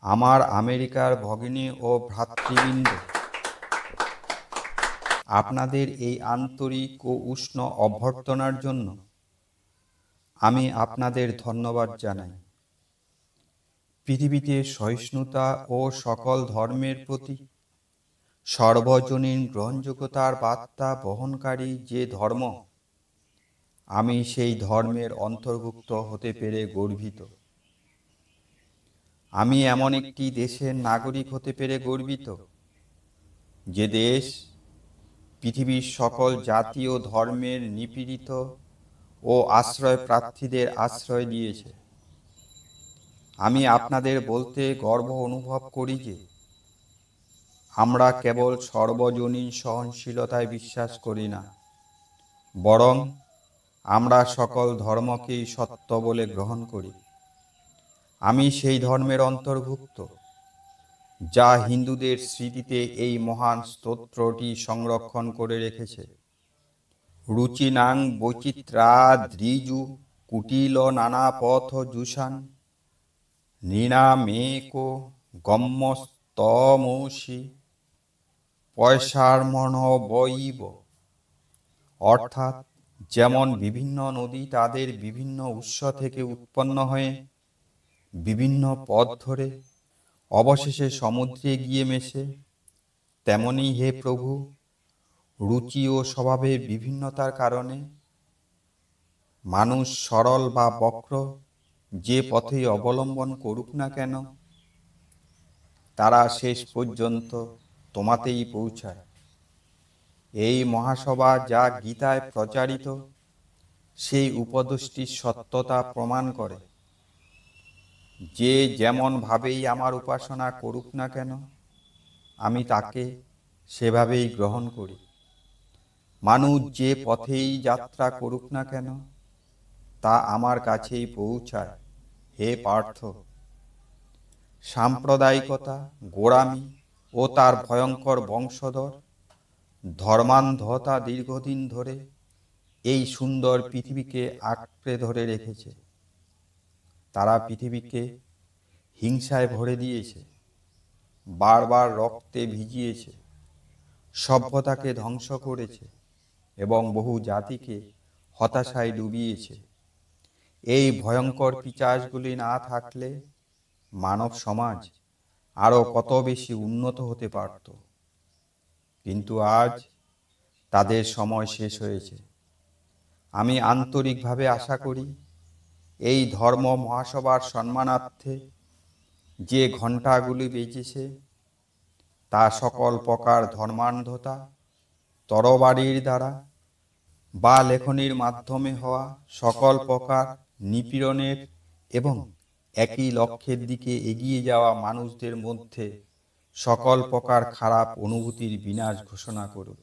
আমার আমেরিকার ভগিনী ও ভ্রাতৃবৃন্দ, আপনাদের এই আন্তরিক ও উষ্ণ অভ্যর্থনার জন্য আমি আপনাদের ধন্যবাদ জানাই। পৃথিবীতে সহিষ্ণুতা ও সকল ধর্মের প্রতি সর্বজনীন গ্রহণযোগ্যতার বার্তা বহনকারী যে ধর্ম, আমি সেই ধর্মের অন্তর্ভুক্ত হতে পেরে গর্বিত। আমি এমন একটি দেশের নাগরিক হতে পেরে গর্বিত, যে দেশ পৃথিবীর সকল জাতি ও ধর্মের নিপীড়িত ও আশ্রয় প্রার্থীদের আশ্রয় দিয়েছে। আমি আপনাদের বলতে গর্ব অনুভব করি যে আমরা কেবল সর্বজনীন সহনশীলতায় বিশ্বাস করি না, বরং আমরা সকল ধর্মকেই সত্য বলে গ্রহণ করি। আমি সেই ধর্মের অন্তর্ভুক্ত যা হিন্দুদের স্মৃতিতে এই মহান স্তোত্রটি সংরক্ষণ করে রেখেছে। রুচিনাং বৈচিত্রা দ্রিজু কুটিল নানা পথ জুষান নৃণামেকো গম্যস্তমসি পয়সার মন বইব। অর্থাৎ, যেমন বিভিন্ন নদী তাদের বিভিন্ন উৎস থেকে উৎপন্ন হয়ে বিভিন্ন পথ ধরে অবশেষে সমুদ্রে গিয়ে মেশে, তেমনি হে প্রভু, রুচি ও স্বভাবের বিভিন্নতার কারণে মানুষ সরল বা বক্র যে পথেই অবলম্বন করুক না কেন, তারা শেষ পর্যন্ত তোমাতেই পৌঁছায়। এই মহাসভা যা গীতায় প্রচারিত, সেই উপদেশটির সত্যতা প্রমাণ করে। যে যেমন ভাবেই আমার উপাসনা করুক না কেন, আমি তাকে সেভাবেই গ্রহণ করি। মানুষ যে পথেই যাত্রা করুক না কেন, তা আমার কাছেই পৌঁছায়। হে পার্থ, সাম্প্রদায়িকতা, গোঁড়ামি ও তার ভয়ঙ্কর বংশধর ধর্মান্ধতা দীর্ঘদিন ধরে এই সুন্দর পৃথিবীকে আঁকড়ে ধরে রেখেছে। তারা পৃথিবীকে হিংসায় ভরে দিয়েছে, বারবার রক্তে ভিজিয়েছে, সভ্যতাকে ধ্বংস করেছে এবং বহু জাতিকে হতাশায় ডুবিয়েছে। এই ভয়ঙ্কর পিশাচগুলি না থাকলে মানব সমাজ আরও কত বেশি উন্নত হতে পারত। কিন্তু আজ তাদের সময় শেষ হয়েছে। আমি আন্তরিকভাবে আশা করি এই ধর্ম মহাসভার সম্মানার্থে যে ঘণ্টাগুলি বেজেছে, তা সকল প্রকার ধর্মান্ধতা, তরবারির দ্বারা বা লেখনীর মাধ্যমে হওয়া সকল প্রকার নিপীড়নের এবং একই লক্ষ্যের দিকে এগিয়ে যাওয়া মানুষদের মধ্যে সকল প্রকার খারাপ অনুভূতির বিনাশ ঘোষণা করুক।